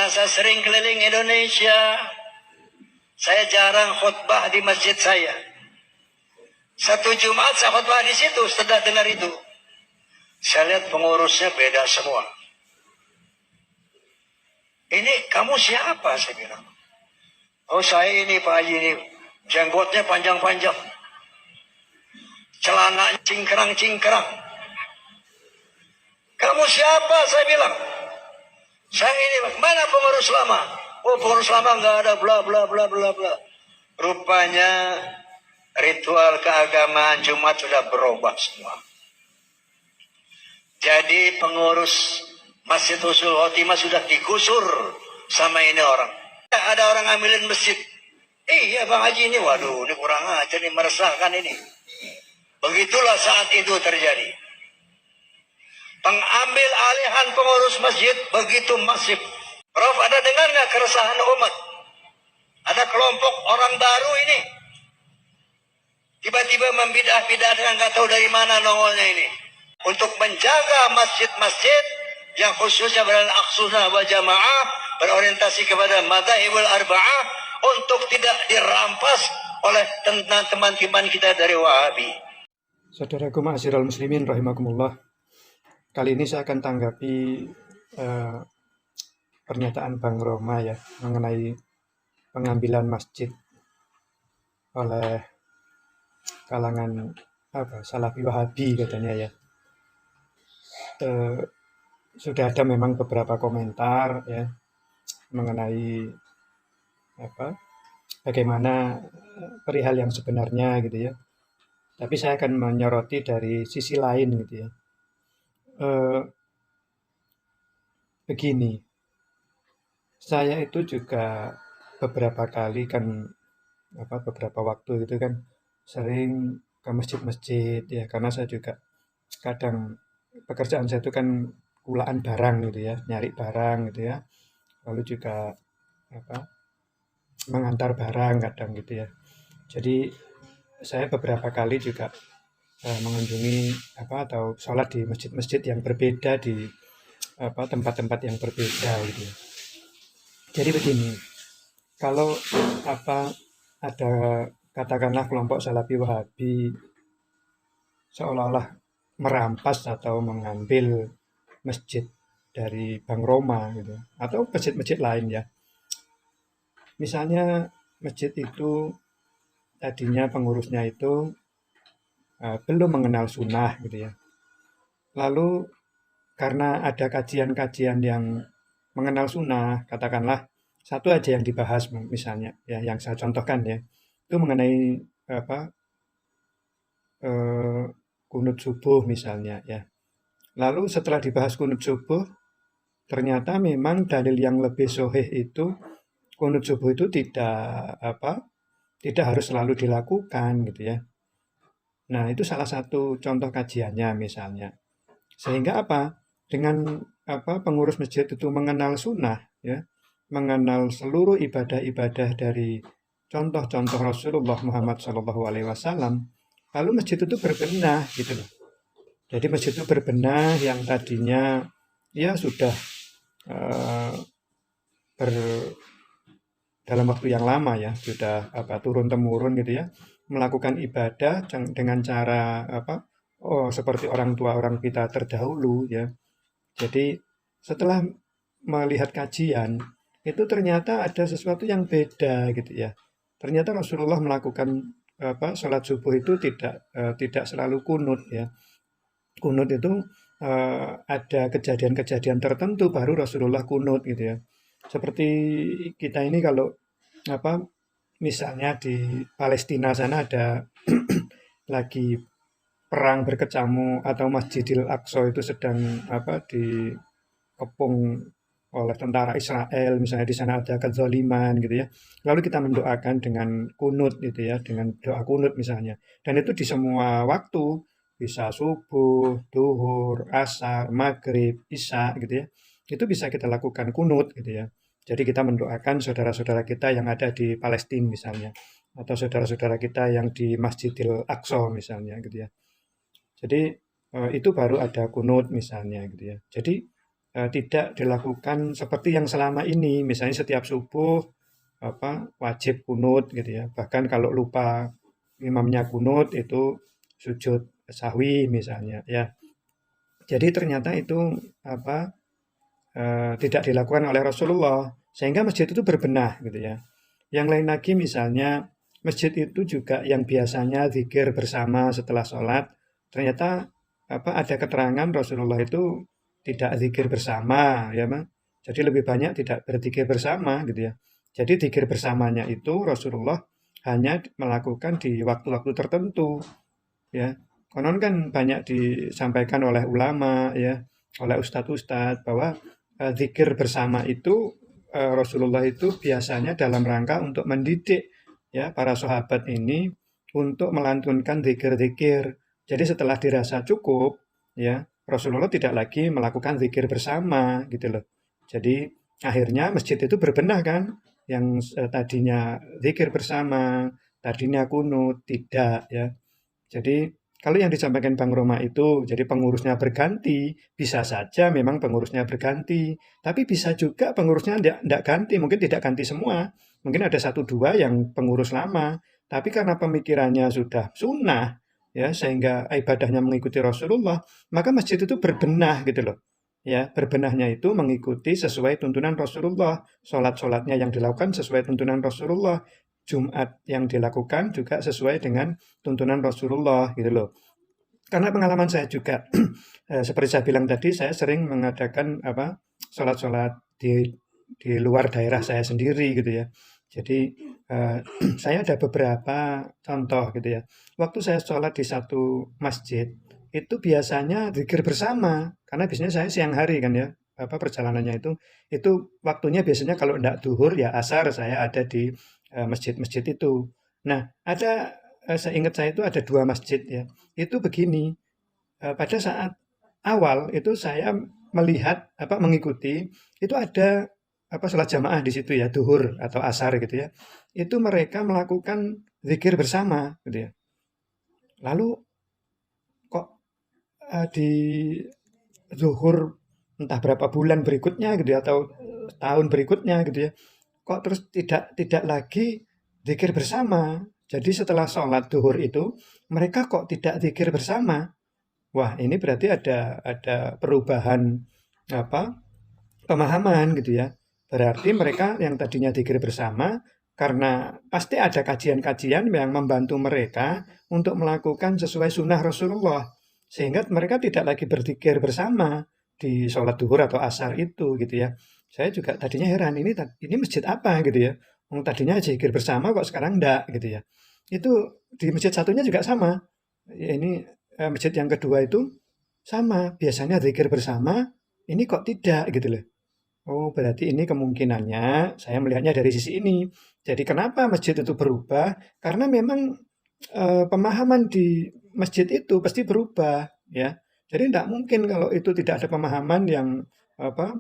karena saya sering keliling Indonesia, saya jarang khutbah di masjid saya. Satu Jumat saya khutbah di situ, setelah dengar itu. Saya lihat pengurusnya beda semua. Ini kamu siapa? Saya bilang. Oh saya ini Pak Haji ini. Jenggotnya panjang-panjang. Celana cingkrang-cingkrang. Kamu siapa? Saya bilang. Saya ini, mana pengurus lama? Oh pengurus lama nggak ada, bla bla bla bla bla. Rupanya ritual keagamaan Jumat sudah berubah semua. Jadi pengurus Masjid Husnul Khotimah sudah digusur sama ini orang. Ada orang ambilin masjid. Iya Bang Haji ini, waduh ini kurang ajar, ini meresahkan ini. Begitulah saat itu terjadi. Pengambil alihan pengurus masjid begitu masif. Prof, ada dengar nggak keresahan umat? Ada kelompok orang baru ini. Tiba-tiba membidah-bidah dengan nggak tahu dari mana nongolnya ini. Untuk menjaga masjid-masjid yang khususnya beral-aqsunnah wal jamaah, berorientasi kepada madzhabul arba'ah, untuk tidak dirampas oleh teman-teman kita dari Wahabi. Saudaraku ma'asyiral muslimin rahimakumullah. Kali ini saya akan tanggapi pernyataan Bang Roma ya mengenai pengambilan masjid oleh kalangan Salafi Wahabi katanya ya. Sudah ada memang beberapa komentar ya mengenai bagaimana perihal yang sebenarnya gitu ya. Tapi saya akan menyoroti dari sisi lain gitu ya. Begini, saya itu juga beberapa kali kan beberapa waktu gitu kan sering ke masjid-masjid ya, karena saya juga kadang pekerjaan saya itu kan kulaan barang gitu ya, nyari barang gitu ya, lalu juga mengantar barang kadang gitu ya. Jadi saya beberapa kali juga mengunjungi atau sholat di masjid-masjid yang berbeda, di tempat-tempat yang berbeda gitu ya. Jadi begini, kalau ada katakanlah kelompok Salafi Wahabi seolah-olah merampas atau mengambil masjid dari Bang Roma gitu, atau masjid-masjid lain ya. Misalnya masjid itu tadinya pengurusnya itu belum mengenal sunnah gitu ya. Lalu karena ada kajian-kajian yang mengenal sunnah, katakanlah satu aja yang dibahas misalnya ya, yang saya contohkan ya, itu mengenai kunut subuh misalnya ya. Lalu setelah dibahas kunut subuh, ternyata memang dalil yang lebih sahih itu kunut subuh itu tidak harus selalu dilakukan gitu ya. Nah, itu salah satu contoh kajiannya misalnya. Sehingga dengan pengurus masjid itu mengenal sunnah ya, mengenal seluruh ibadah-ibadah dari contoh-contoh Rasulullah Muhammad SAW, lalu masjid itu berbenah gitu loh. Jadi masjid itu berbenah yang tadinya ya sudah dalam waktu yang lama ya, sudah turun temurun gitu ya, melakukan ibadah dengan cara seperti orang tua orang kita terdahulu ya. Jadi setelah melihat kajian itu ternyata ada sesuatu yang beda gitu ya. Ternyata Rasulullah melakukan sholat subuh itu tidak selalu kunut ya. Kunut itu ada kejadian-kejadian tertentu baru Rasulullah kunut gitu ya. Seperti kita ini kalau misalnya di Palestina sana ada lagi perang berkecamuk atau Masjidil Aqsa itu sedang dikepung oleh tentara Israel, misalnya di sana ada kezaliman gitu ya. Lalu kita mendoakan dengan kunut gitu ya, dengan doa kunut misalnya. Dan itu di semua waktu, bisa subuh, duhur, asar, maghrib, isya gitu ya. Itu bisa kita lakukan kunut gitu ya. Jadi kita mendoakan saudara-saudara kita yang ada di Palestina misalnya, atau saudara-saudara kita yang di Masjidil Aqsa misalnya gitu ya. Jadi itu baru ada kunut misalnya gitu ya. Jadi tidak dilakukan seperti yang selama ini, misalnya setiap subuh wajib kunut gitu ya. Bahkan kalau lupa imamnya kunut itu sujud sahwi misalnya ya. Jadi ternyata itu apa tidak dilakukan oleh Rasulullah sehingga masjid itu berbenah gitu ya. Yang lain lagi misalnya masjid itu juga yang biasanya zikir bersama setelah sholat, ternyata ada keterangan Rasulullah itu tidak zikir bersama ya, Bang. Jadi lebih banyak tidak berzikir bersama gitu ya. Jadi zikir bersamanya itu Rasulullah hanya melakukan di waktu-waktu tertentu ya. Konon kan banyak disampaikan oleh ulama ya, oleh ustadz-ustadz bahwa zikir bersama itu Rasulullah itu biasanya dalam rangka untuk mendidik ya para sahabat ini untuk melantunkan zikir-zikir. Jadi setelah dirasa cukup ya Rasulullah tidak lagi melakukan zikir bersama gitu loh. Jadi akhirnya masjid itu berbenah kan, yang tadinya zikir bersama, tadinya kunut, tidak ya. Jadi kalau yang disampaikan Bang Roma itu, jadi pengurusnya berganti, bisa saja memang pengurusnya berganti, tapi bisa juga pengurusnya tidak ganti, mungkin tidak ganti semua. Mungkin ada satu dua yang pengurus lama, tapi karena pemikirannya sudah sunnah, ya sehingga ibadahnya mengikuti Rasulullah, maka masjid itu berbenah gitu loh. Ya, berbenahnya itu mengikuti sesuai tuntunan Rasulullah, sholat-sholatnya yang dilakukan sesuai tuntunan Rasulullah, Jumat yang dilakukan juga sesuai dengan tuntunan Rasulullah gitu loh. Karena pengalaman saya juga seperti saya bilang tadi, saya sering mengadakan sholat-sholat di luar daerah saya sendiri gitu ya. Jadi saya ada beberapa contoh gitu ya. Waktu saya sholat di satu masjid itu biasanya zikir bersama karena biasanya saya siang hari kan ya perjalanannya itu waktunya biasanya kalau tidak duhur ya asar saya ada di masjid-masjid itu. Nah, seingat saya itu ada dua masjid ya. Itu begini, pada saat awal itu saya melihat mengikuti itu ada sholat jamaah di situ ya, duhur atau asar gitu ya. Itu mereka melakukan zikir bersama gitu ya. Lalu kok di zuhur entah berapa bulan berikutnya gitu ya, atau tahun berikutnya gitu ya, kok terus tidak lagi zikir bersama. Jadi setelah sholat duhur itu mereka kok tidak zikir bersama. Wah, ini berarti ada perubahan pemahaman gitu ya. Berarti mereka yang tadinya zikir bersama karena pasti ada kajian-kajian yang membantu mereka untuk melakukan sesuai sunnah Rasulullah. Sehingga mereka tidak lagi berzikir bersama di sholat duhur atau asar itu gitu ya. Saya juga tadinya heran, ini masjid apa gitu ya. Tadinya zikir bersama kok sekarang enggak gitu ya. Itu di masjid satunya juga sama. Ya, ini masjid yang kedua itu sama. Biasanya zikir bersama, ini kok tidak gitu loh. Oh, berarti ini kemungkinannya saya melihatnya dari sisi ini. Jadi kenapa masjid itu berubah? Karena memang pemahaman di masjid itu pasti berubah ya. Jadi tidak mungkin kalau itu tidak ada pemahaman yang apa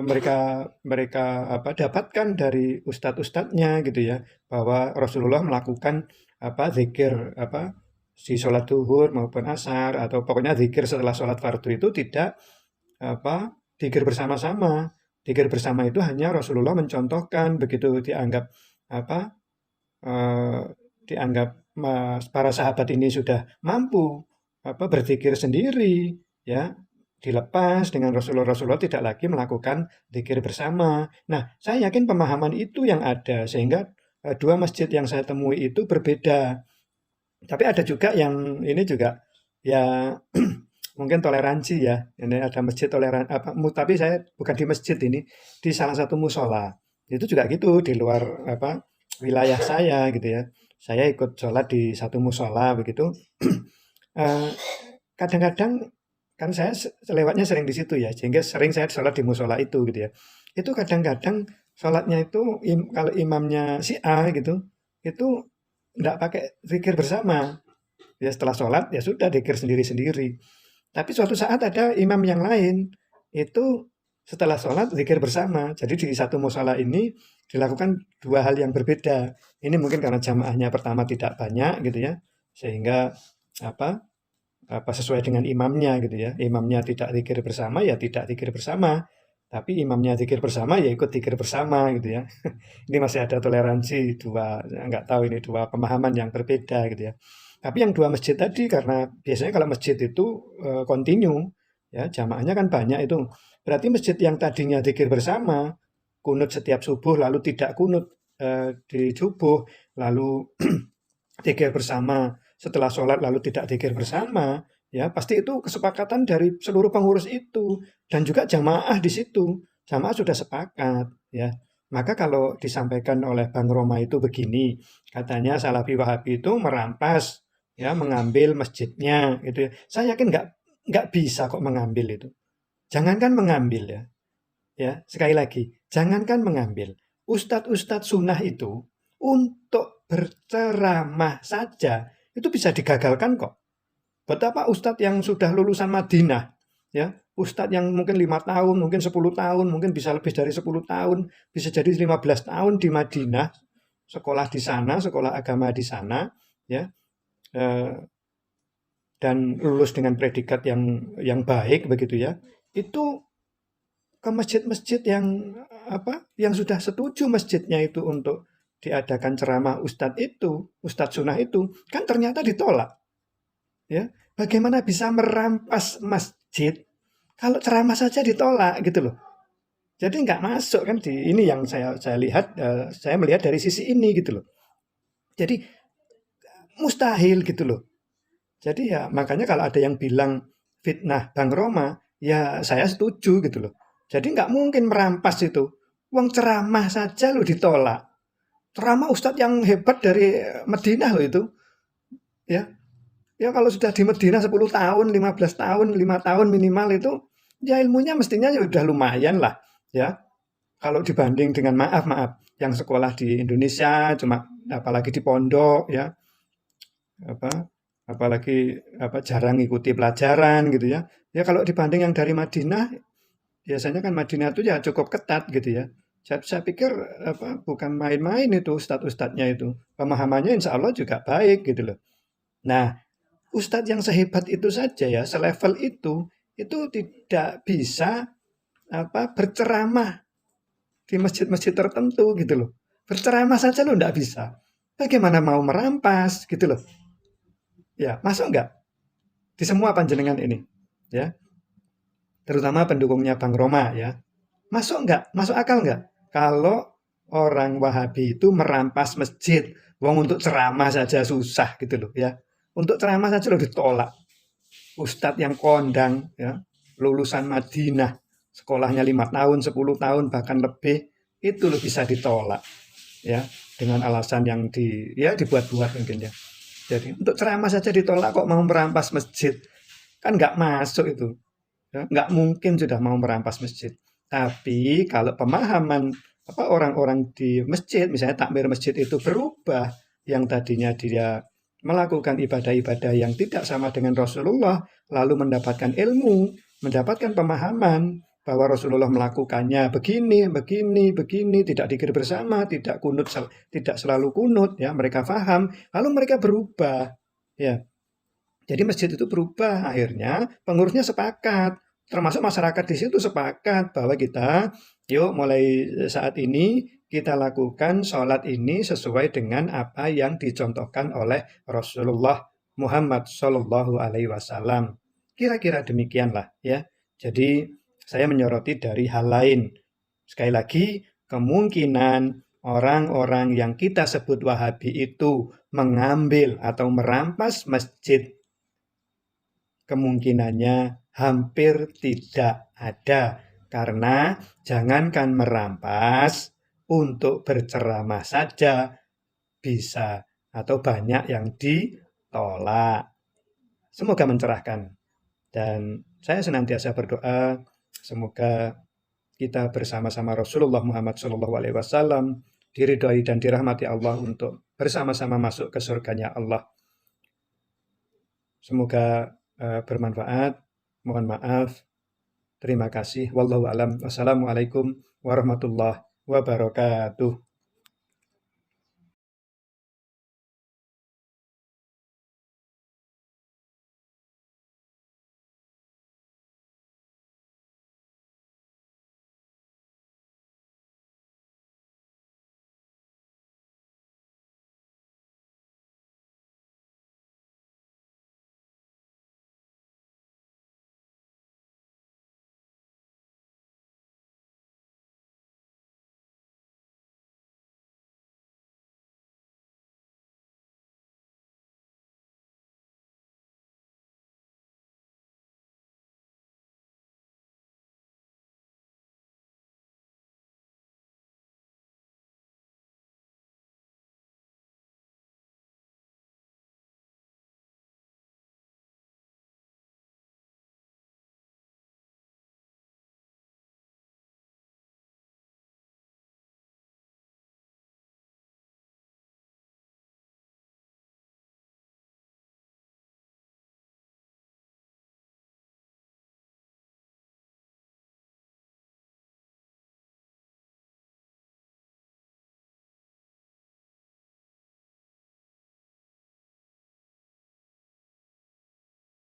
mereka mereka dapatkan dari ustadz-ustadznya gitu ya, bahwa Rasulullah melakukan zikir di sholat duhur maupun asar atau pokoknya zikir setelah sholat fardu itu tidak zikir bersama-sama. Zikir bersama itu hanya Rasulullah mencontohkan begitu dianggap apa eh, dianggap para sahabat ini sudah mampu berzikir sendiri ya, dilepas dengan Rasulullah tidak lagi melakukan zikir bersama. Nah, saya yakin pemahaman itu yang ada sehingga dua masjid yang saya temui itu berbeda. Tapi ada juga yang ini juga ya mungkin toleransi ya. Ini ada masjid toleran tapi saya bukan di masjid ini, di salah satu musola. Itu juga gitu di luar wilayah saya gitu ya. Saya ikut sholat di satu musola begitu. Kadang-kadang kan saya lewatnya sering di situ ya, sehingga sering saya sholat di musola itu gitu ya. Itu kadang-kadang sholatnya itu kalau imamnya si A gitu, itu nggak pakai zikir bersama. Ya setelah sholat ya sudah zikir sendiri-sendiri. Tapi suatu saat ada imam yang lain, itu setelah sholat zikir bersama. Jadi di satu musola ini dilakukan dua hal yang berbeda. Ini mungkin karena jamaahnya pertama tidak banyak gitu ya, sehingga sesuai dengan imamnya gitu ya. Imamnya tidak zikir bersama ya tidak zikir bersama. Tapi imamnya zikir bersama ya ikut zikir bersama gitu ya. Ini masih ada toleransi dua, nggak tahu ini dua pemahaman yang berbeda gitu ya. Tapi yang dua masjid tadi karena biasanya kalau masjid itu continue ya jamaahnya kan banyak itu. Berarti masjid yang tadinya zikir bersama, kunut setiap subuh lalu tidak kunut di subuh, lalu zikir bersama setelah sholat lalu tidak zikir bersama, ya pasti itu kesepakatan dari seluruh pengurus itu dan juga jamaah di situ. Jamaah sudah sepakat, ya. Maka kalau disampaikan oleh Bang Roma itu begini, katanya Salafi Wahabi itu merampas, ya, mengambil masjidnya, gitu ya. Saya yakin nggak bisa kok mengambil itu. Jangankan mengambil ya sekali lagi, jangankan mengambil. Ustadz-ustadz sunnah itu untuk berceramah saja itu bisa digagalkan kok. Betapa ustadz yang sudah lulusan Madinah, ya, ustadz yang mungkin 5 tahun, mungkin 10 tahun, mungkin bisa lebih dari 10 tahun, bisa jadi 15 tahun di Madinah, sekolah di sana, sekolah agama di sana, ya, eh, dan lulus dengan predikat yang baik begitu ya, itu ke masjid-masjid yang sudah setuju masjidnya itu untuk diadakan ceramah ustadz sunnah itu, kan ternyata ditolak. Ya, bagaimana bisa merampas masjid kalau ceramah saja ditolak gitu loh. Jadi nggak masuk kan di ini yang saya lihat, saya melihat dari sisi ini gitu loh. Jadi mustahil gitu loh. Jadi ya makanya kalau ada yang bilang fitnah Bang Roma, ya saya setuju gitu loh. Jadi nggak mungkin merampas itu. Uang ceramah saja lo ditolak. Ceramah ustadz yang hebat dari Madinah loh itu. Ya, ya kalau sudah di Madinah 10 tahun, 15 tahun, 5 tahun minimal itu, ya ilmunya mestinya ya udah lumayan lah. Ya, kalau dibanding dengan maaf yang sekolah di Indonesia cuma apalagi di pondok ya, apa apalagi jarang ikuti pelajaran gitu ya. Ya kalau dibanding yang dari Madinah, biasanya kan Madinah itu ya cukup ketat gitu ya. Saya pikir bukan main-main itu ustadz-ustadznya itu. Pemahamannya insya Allah juga baik gitu loh. Nah, ustadz yang sehebat itu saja ya, selevel itu tidak bisa berceramah di masjid-masjid tertentu gitu loh. Berceramah saja lo nggak bisa. Bagaimana mau merampas gitu loh. Ya, masuk nggak di semua panjenengan ini? Ya, terutama pendukungnya Bang Roma ya. Masuk nggak? Masuk akal nggak? Kalau orang Wahabi itu merampas masjid, wong untuk ceramah saja susah gitu loh ya. Untuk ceramah saja lo ditolak. Ustadz yang kondang ya, lulusan Madinah, sekolahnya 5 tahun, 10 tahun bahkan lebih, itu lo bisa ditolak ya dengan alasan yang dibuat-buat mungkin ya. Jadi untuk ceramah saja ditolak kok mau merampas masjid, kan nggak masuk itu. Ya, nggak mungkin sudah mau merampas masjid. Tapi kalau pemahaman orang-orang di masjid, misalnya takmir masjid itu berubah, yang tadinya dia melakukan ibadah-ibadah yang tidak sama dengan Rasulullah, lalu mendapatkan ilmu, mendapatkan pemahaman bahwa Rasulullah melakukannya begini, begini, begini, tidak dikir bersama, tidak kunut, tidak selalu kunut, ya mereka paham, lalu mereka berubah, ya. Jadi masjid itu berubah, akhirnya pengurusnya sepakat, termasuk masyarakat di situ sepakat bahwa kita, yuk mulai saat ini kita lakukan sholat ini sesuai dengan apa yang dicontohkan oleh Rasulullah Muhammad Shallallahu Alaihi Wasallam. Kira-kira demikianlah ya. Jadi saya menyoroti dari hal lain. Sekali lagi, kemungkinan orang-orang yang kita sebut Wahabi itu mengambil atau merampas masjid, kemungkinannya hampir tidak ada. Karena jangankan merampas, untuk berceramah saja bisa atau banyak yang ditolak. Semoga mencerahkan. Dan saya senantiasa berdoa, semoga kita bersama-sama Rasulullah Muhammad SAW diridhoi dan dirahmati Allah untuk bersama-sama masuk ke surganya Allah. Semoga bermanfaat. Mohon maaf. Terima kasih. Wallahu alam. Wassalamualaikum warahmatullahi wabarakatuh.